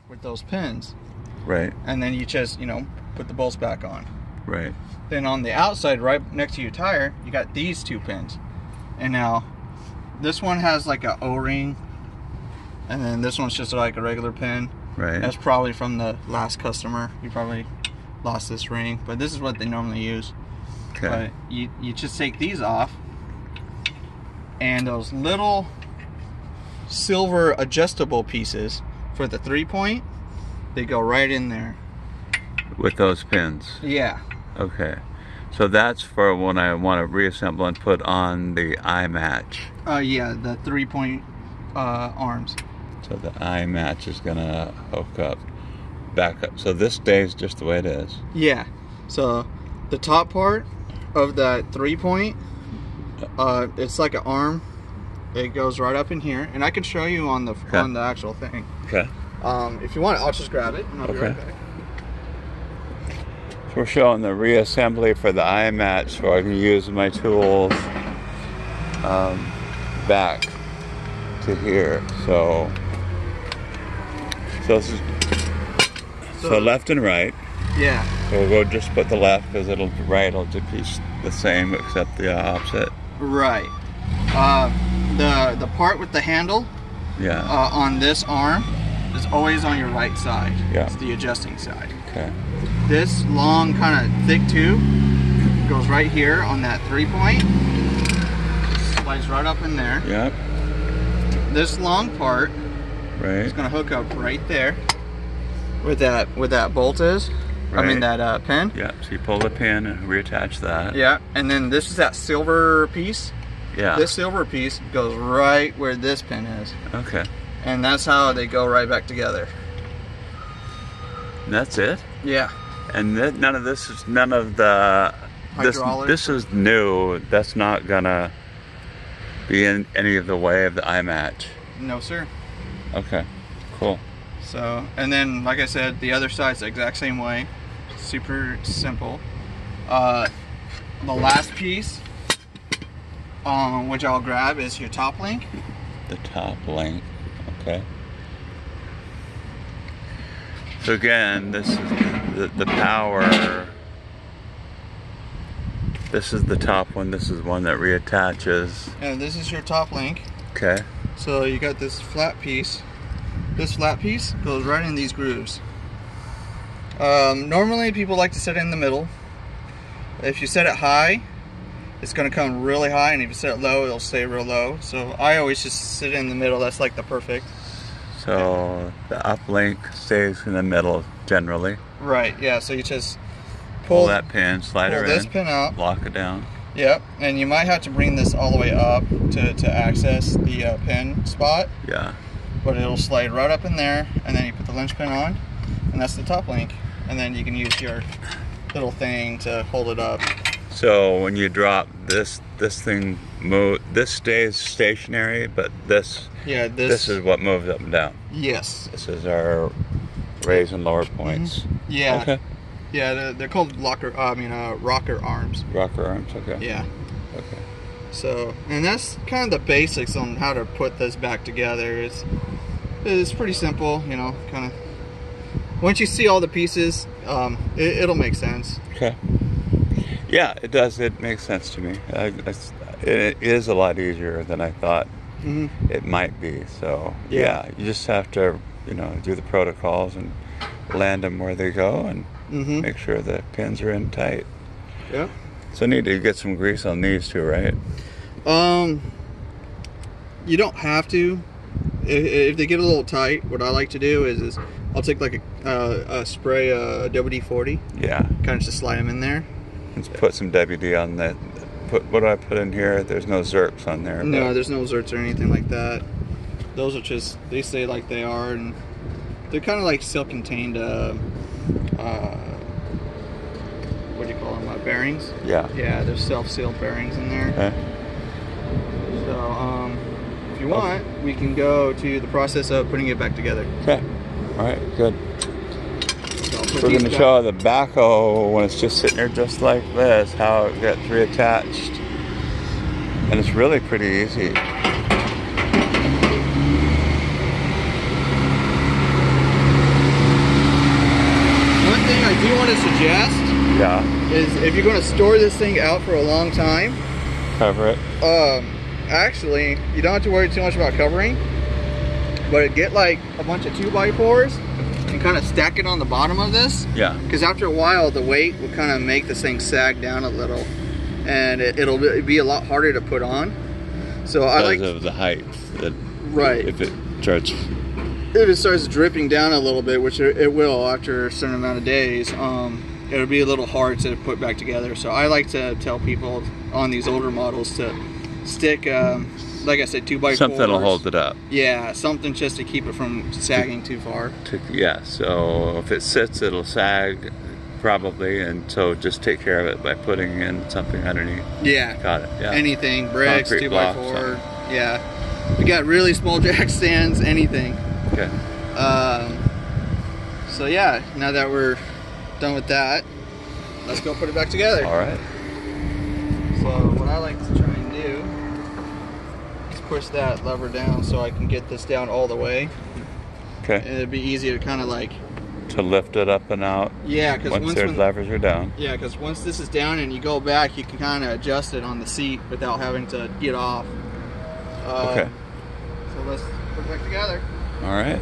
with those pins. Right. And then you just, put the bolts back on. Right. Then on the outside, right next to your tire, you got these two pins. And now, this one has like a O-ring, and then this one's just like a regular pin. Right. That's probably from the last customer. You probably lost this ring, but this is what they normally use. Okay. But you just take these off, and those little silver adjustable pieces for the 3-point, they go right in there. With those pins? Yeah. Okay. So that's for when I want to reassemble and put on the eye match. Yeah, the 3-point arms. So the eye match is gonna hook up, back up. So this stays just the way it is. Yeah. So the top part of that 3-point, it's like an arm. It goes right up in here, and I can show you on the actual thing. Okay. If you want, I'll just grab it, and I'll be right back. So we're showing the reassembly for the eye match, so I can use my tools back to here. So this is so left and right. Yeah. So we'll just put the left because right will just be the same except the opposite. Right. The part with the handle. Yeah. On this arm is always on your right side. Yeah. It's the adjusting side. Okay. This long kind of thick tube goes right here on that 3-point. Slides right up in there. Yep. This long part is going to hook up right there where that bolt is. Right. I mean that pin. Yeah, so you pull the pin and reattach that. Yeah, and then this is that silver piece. Yeah. This silver piece goes right where this pin is. Okay. And that's how they go right back together. And that's it? Yeah. And none of the hydraulics. This is new. That's not gonna be in any of the way of the eye match. No, sir. Okay. Cool. So, and then like I said, the other side's the exact same way. Super simple. The last piece, which I'll grab, is your top link. The top link. Okay. So again, this is the power. This is the top one. This is one that reattaches. And this is your top link. Okay. So you got this flat piece. This flat piece goes right in these grooves. Normally people like to set it in the middle. If you set it high, it's going to come really high, and if you set it low, it'll stay real low. So I always just sit in the middle. That's like the perfect. So the uplink stays in the middle generally. Right, yeah, so you just pull that pin, slide her in, this pin out, lock it down. Yep, and you might have to bring this all the way up to access the pin spot. Yeah. But it'll slide right up in there, and then you put the linch pin on, and that's the top link. And then you can use your little thing to hold it up. So when you drop this thing this stays stationary, but this is what moves up and down. Yes. This is our raise and lower points. Mm-hmm. Yeah. Okay. Yeah, they're called rocker arms. Rocker arms. Okay. Yeah. Okay. So, and that's kind of the basics on how to put this back together. It's pretty simple, kind of. Once you see all the pieces, it'll make sense. Okay. Yeah, it does. It makes sense to me. It is a lot easier than I thought it might be. So yeah, you just have to, do the protocols and land them where they go and make sure the pins are in tight. Yeah. So need to get some grease on these too, right? You don't have to. If they get a little tight, what I like to do is I'll take like a spray WD-40. Yeah. Kind of just slide them in there. Let's put some WD on that. What do I put in here? There's no zerps on there. No, there's no zerps or anything like that. Those are just, they stay like they are, and they're kind of like self-contained, what do you call them, bearings? Yeah. Yeah, there's self-sealed bearings in there. Okay. So, if you want, we can go to the process of putting it back together. Okay. All right, good. We're going to show the backhoe when it's just sitting there just like this, how it gets reattached. And it's really pretty easy. do want to suggest is if you're going to store this thing out for a long time, cover it. Actually, you don't have to worry too much about covering, but get like a bunch of 2x4s and kind of stack it on the bottom of this. Yeah. Because after a while, the weight will kind of make this thing sag down a little, and it'll be a lot harder to put on. So I like because of the height. Right. If it starts dripping down a little bit, which it will after a certain amount of days, it'll be a little hard to put back together. So I like to tell people on these older models to stick, like I said, 2x4s. Something will hold it up. Yeah, something just to keep it from sagging too far. Yeah, so if it sits, it'll sag probably, and so just take care of it by putting in something underneath. Yeah. Got it. Yeah. Anything, bricks, Concrete 2x4. blocks, yeah. We got really small jack stands, anything. Okay. So yeah, now that we're done with that, let's go put it back together. All right. So what I like to try and do is push that lever down so I can get this down all the way. Okay. And it'd be easy to kind of like to lift it up and out. Yeah, because once their levers are down. Yeah, because once this is down and you go back, you can kind of adjust it on the seat without having to get off. Okay. So let's put it back together. All right.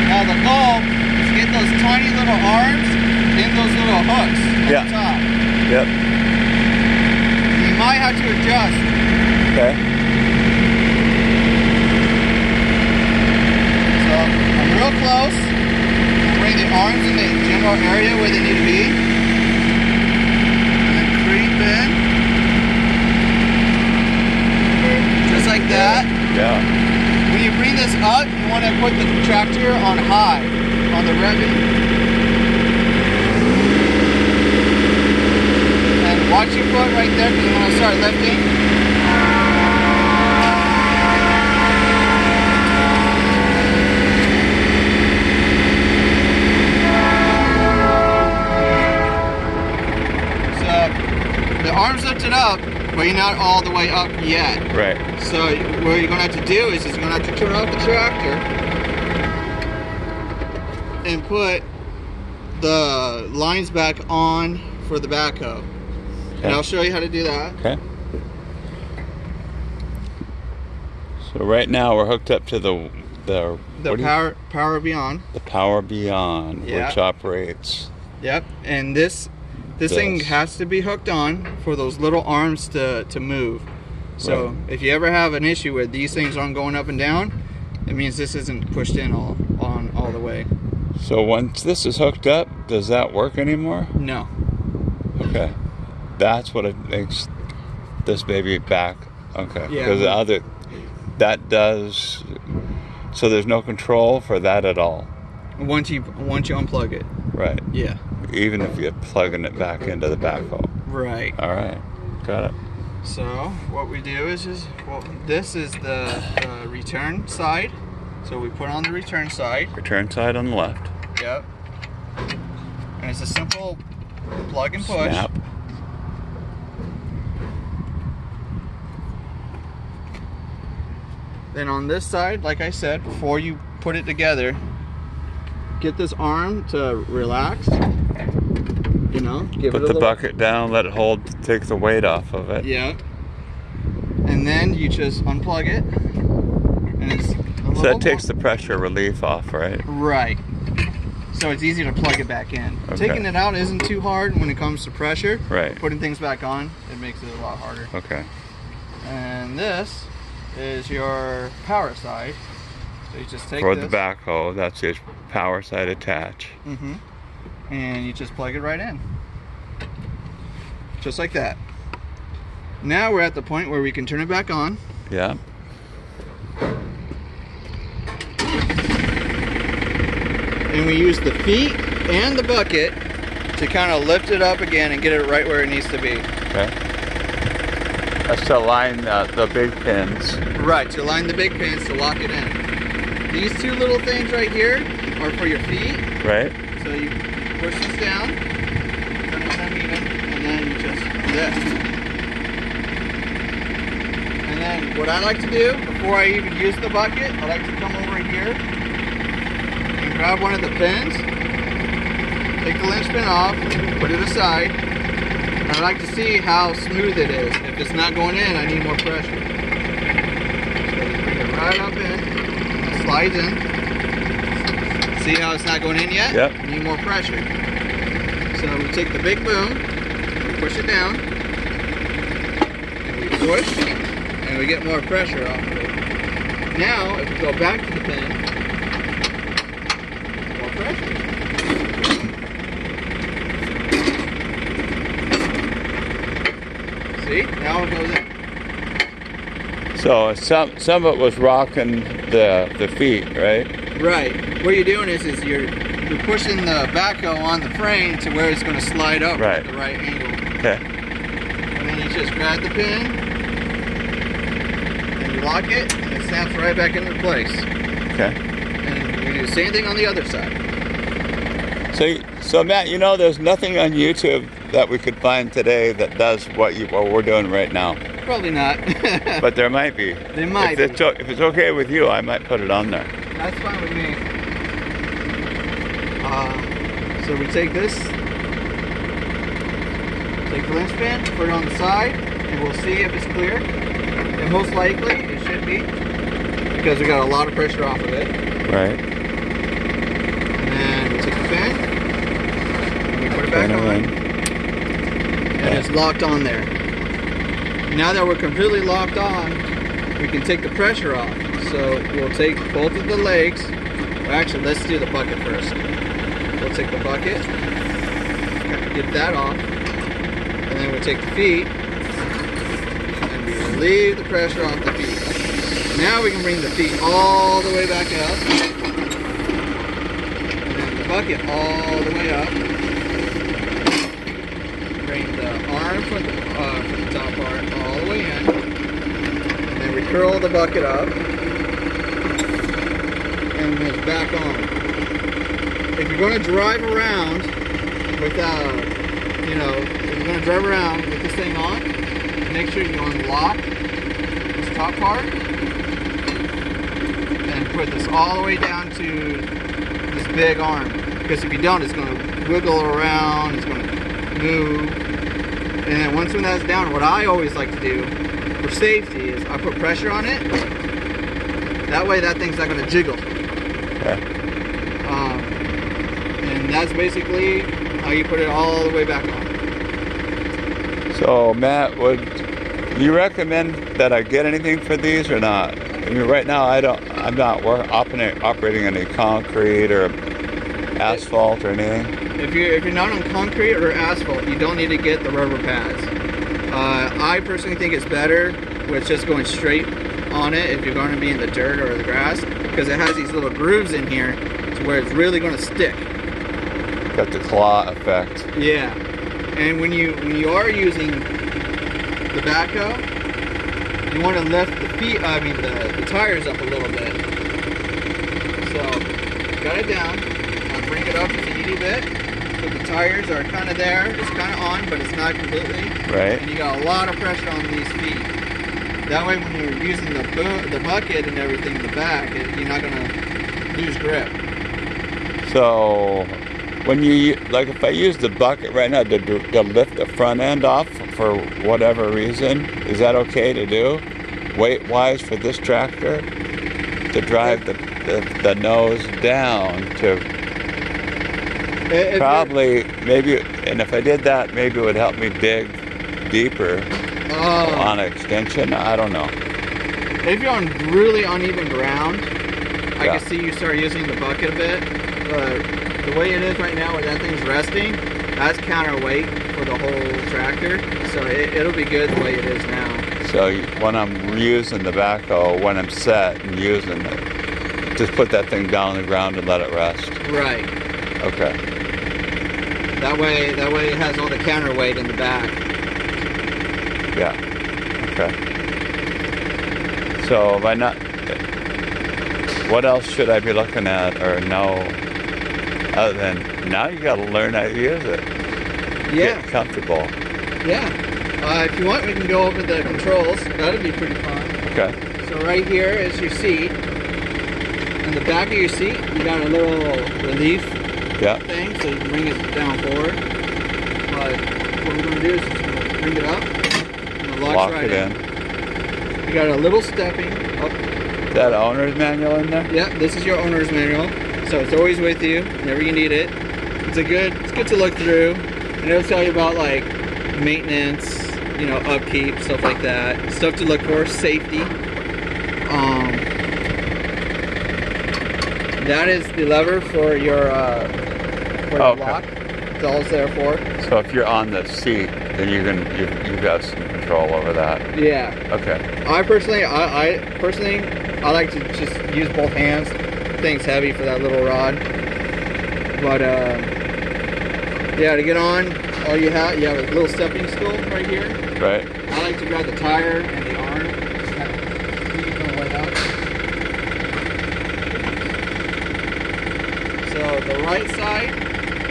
Now the goal is to get those tiny little arms in those little hooks at the top. Yep. You might have to adjust. Okay. So I'm real close. Bring the arms in the general area where they need to be. And then creep in. Just like that. Yeah. When you bring this up, you want to put the tractor on high, on the revving. And watch your foot right there because you want to start lifting. The arm's lifted up, but you're not all the way up yet. Right. So what you're going to have to do is you're going to have to turn off the tractor and put the lines back on for the backhoe. Okay. And I'll show you how to do that. Okay. So right now we're hooked up to the Power Beyond. The Power Beyond, yeah. Which operates. Yep. And this thing has to be hooked on for those little arms to move. So right. If you ever have an issue where these things aren't going up and down, it means this isn't pushed in all the way. So once this is hooked up, does that work anymore? No. Okay. That's what it makes this baby back. Okay. Yeah. Because the other, that does, so there's no control for that at all. Once you unplug it. Right. Yeah. Even if you're plugging it back into the backhoe. Right. All right. Got it. So what we do is this is the return side. So we put on the return side. Return side on the left. Yep. And it's a simple plug and push. Snap. Then on this side, like I said, before you put it together, get this arm to relax. You know, put the bucket down, let it hold, take the weight off of it. Yeah. And then you just unplug it. And it's so that takes the pressure relief off, right? Right. So it's easy to plug it back in. Okay. Taking it out isn't too hard when it comes to pressure. Right. Putting things back on, it makes it a lot harder. Okay. And this is your power side. So you just take for this. The backhoe, that's your power side attach. Mm-hmm. And you just plug it right in. Just like that. Now we're at the point where we can turn it back on. Yeah. And we use the feet and the bucket to kind of lift it up again and get it right where it needs to be. Okay. That's to align the big pins. Right, to align the big pins to lock it in. These two little things right here are for your feet. Right. So you push this down, turn it on even, and then you just this. And then what I like to do, before I even use the bucket, I like to come over here and grab one of the pins, take the linchpin off, put it aside, and I like to see how smooth it is. If it's not going in, I need more pressure. So just bring it right up in, it slides in. See how it's not going in yet? Yep. I need more pressure. So we take the big boom, we push it down, and we push, and we get more pressure off of it. Now, if we go back to the pin, more pressure. See? Now it goes in. So some of it was rocking the feet, right? Right. What you're doing is you're pushing the backhoe on the frame to where it's going to slide up at the right angle. Okay. And then you just grab the pin, and you lock it, and it snaps right back into place. Okay. And we do the same thing on the other side. So Matt, you know, there's nothing on YouTube that we could find today that does what we're doing right now. Probably not. But there might be. There might if it's okay with you, I might put it on there. That's fine with me. So we take this, take the linchpin, put it on the side, and we'll see if it's clear. And most likely it should be, because we got a lot of pressure off of it. Right. And then we take the pin, and we put it back on, and it's locked on there. Now that we're completely locked on, we can take the pressure off. So we'll take both of the legs. Well, actually, let's do the bucket first. We'll take the bucket, get that off, and then we'll take the feet, and we relieve the pressure off the feet. Now we can bring the feet all the way back up, and then the bucket all the way up. Bring the arm from the top part all the way in, and then we curl the bucket up, and then it's back on. If you're going to drive around without, if you're going to drive around with this thing on, make sure you unlock this top part and put this all the way down to this big arm. Because if you don't, it's going to wiggle around, it's going to move. And then once that's down, what I always like to do for safety is I put pressure on it. That way that thing's not going to jiggle. Okay. And that's basically how you put it all the way back on. So Matt, would you recommend that I get anything for these or not? I mean, right now I'm not operating any concrete or asphalt or anything. If you're not on concrete or asphalt, you don't need to get the rubber pads. I personally think it's better with just going straight on it if you're going to be in the dirt or the grass, because it has these little grooves in here to where it's really going to stick. Got the claw effect. Yeah, and when you are using the backhoe, you want to lift the tires up a little bit. So got it down, I'll bring it up just a itty bit. So the tires are kind of there, it's kind of on, but it's not completely. Right. And you got a lot of pressure on these feet. That way, when you're using the bucket and everything in the back, you're not gonna lose grip. So when if I use the bucket right now to lift the front end off for whatever reason, is that okay to do? Weight-wise for this tractor, to drive the nose down to maybe, and if I did that, maybe it would help me dig deeper on extension. I don't know. If you're on really uneven ground, I can see you start using the bucket a bit. But the way it is right now, where that thing's resting, that's counterweight for the whole tractor. So it'll be good the way it is now. So when I'm using the backhoe, when I'm set and using it, just put that thing down on the ground and let it rest. Right. Okay. That way it has all the counterweight in the back. Yeah. Okay. So what else should I be looking at or know other than now you got to learn how to use it? Yeah. Get comfortable. Yeah. If you want, we can go over the controls. That'd be pretty fun. Okay. So right here is your seat. In the back of your seat, you got a little relief thing, so you can bring it down forward. But what we're going to do is just bring it up, and it locks right in. You got a little stepping up. Is that owner's manual in there? Yeah, this is your owner's manual. So it's always with you whenever you need it. It's good to look through, and it'll tell you about like maintenance, you know, upkeep, stuff like that. Stuff to look for, safety. That is the lever for your lock. It's all it's there for. So if you're on the seat, then you've got some control over that. Yeah. Okay. I personally like to just use both hands. Thing's heavy for that little rod. But yeah, to get on, all you have a little stepping stool right here. Right. I like to grab the tire and the arm. Just kind of squeeze the way up. So the right side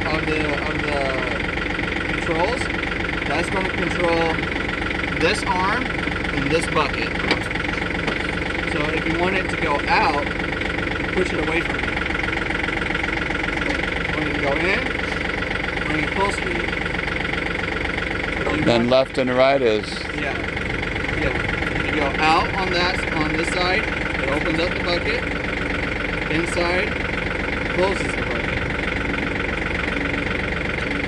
of the controls, that's going to control this arm and this bucket. So if you want it to go out, push it away from you. When you go in, bring it closer to you. Then left and right is? Yeah. When you go out on this side, it opens up the bucket. Inside, closes the bucket.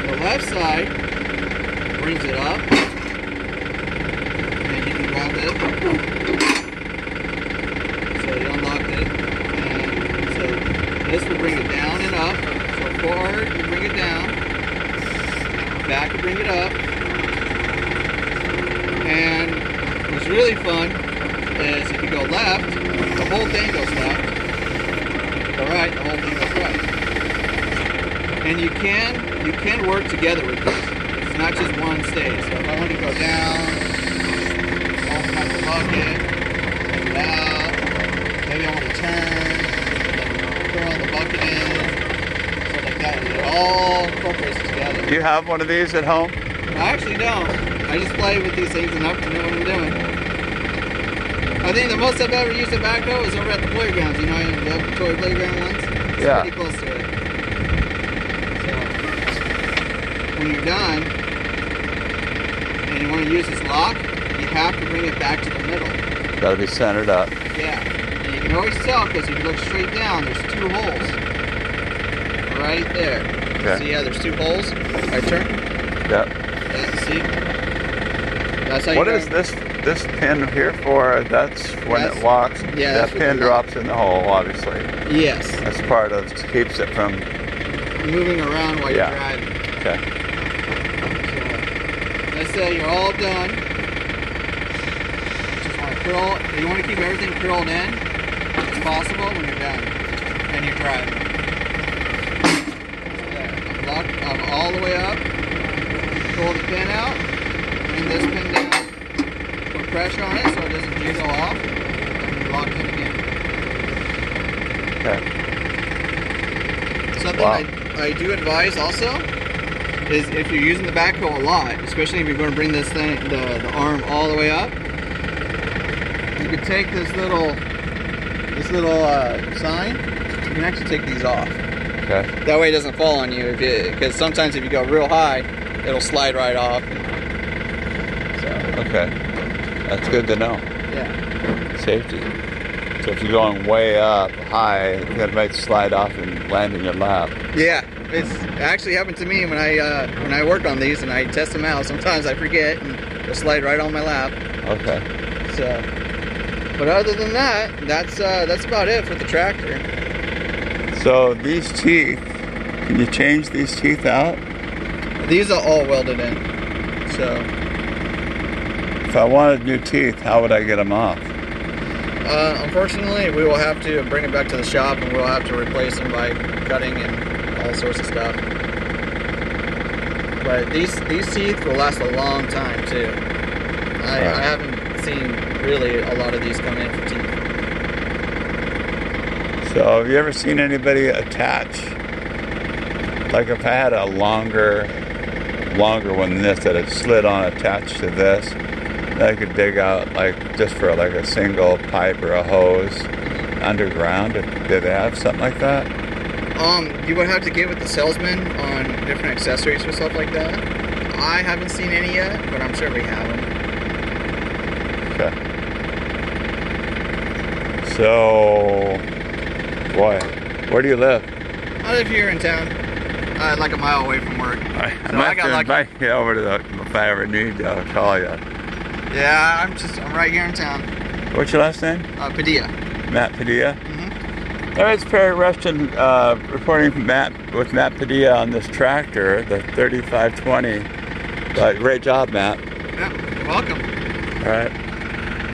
The left side brings it up. And you can grab it. So you unlocked it. And so this will bring it down and up. So forward, you bring it down. Back, you bring it up. And what's really fun is if you go left, the whole thing goes left. Go right, the whole thing goes right. And you can work together with this. It's not just one stage. So if I want to go down, open up the bucket, take it out, maybe I want to turn, throw the bucket in, stuff like that. It all incorporates together. Do you have one of these at home? I actually don't. I just play with these things enough to know what I'm doing. I think the most I've ever used a backhoe is over at the playgrounds. You know, the toy playground ones? It's pretty close to it. So, when you're done, and you want to use this lock, you have to bring it back to the middle. Got to be centered up. Yeah. And you can always tell, because if you look straight down, there's two holes. Right there. Okay. See, yeah, there's two holes. I turn. Yep. Yeah, see? That's how what is this pin here for? That's when it locks. Yeah, that pin drops in the hole, obviously. Yes. That's part of keeps it from moving around while you're driving. Okay. So, let's say you're all done. Just want to curl. You want to keep everything curled in as possible when you're done and you're driving. So there. I'm all the way up. Pull the pin out. Bring this pin down. Put pressure on it so it doesn't jiggle off. And you lock it again. Okay. Something I do advise also is if you're using the backhoe a lot, especially if you're going to bring this thing, the arm all the way up, you could take this little sign. You can actually take these off. Okay. That way it doesn't fall on you. Because sometimes if you go real high, it'll slide right off. So. Okay. That's good to know. Yeah. Safety. So if you're going way up high, that might slide off and land in your lap. Yeah, it's actually happened to me when I work on these and I test them out. Sometimes I forget and they'll slide right on my lap. Okay. So, but other than that, that's about it for the tractor. So these teeth, can you change these teeth out? These are all welded in. So, if I wanted new teeth, how would I get them off? Unfortunately, we will have to bring it back to the shop and we'll have to replace them by cutting and all sorts of stuff. But these teeth will last a long time too. I haven't seen really a lot of these come in for teeth. So have you ever seen anybody attach, like if I had a longer longer one than this that had slid on attached to this. That I could dig out like just for like a single pipe or a hose underground. Did they have something like that? You would have to get with the salesman on different accessories or stuff like that. I haven't seen any yet, but I'm sure we have them. Okay. So, boy, where do you live? I live here in town, like a mile away from work. I might invite you over to if I ever need you, I'll call you. Yeah, I'm right here in town. What's your last name? Padilla. Matt Padilla? Mm-hmm. All right, it's Perry Rushton reporting with Matt Padilla on this tractor, the 3520. Great job, Matt. Yeah, you're welcome. All right.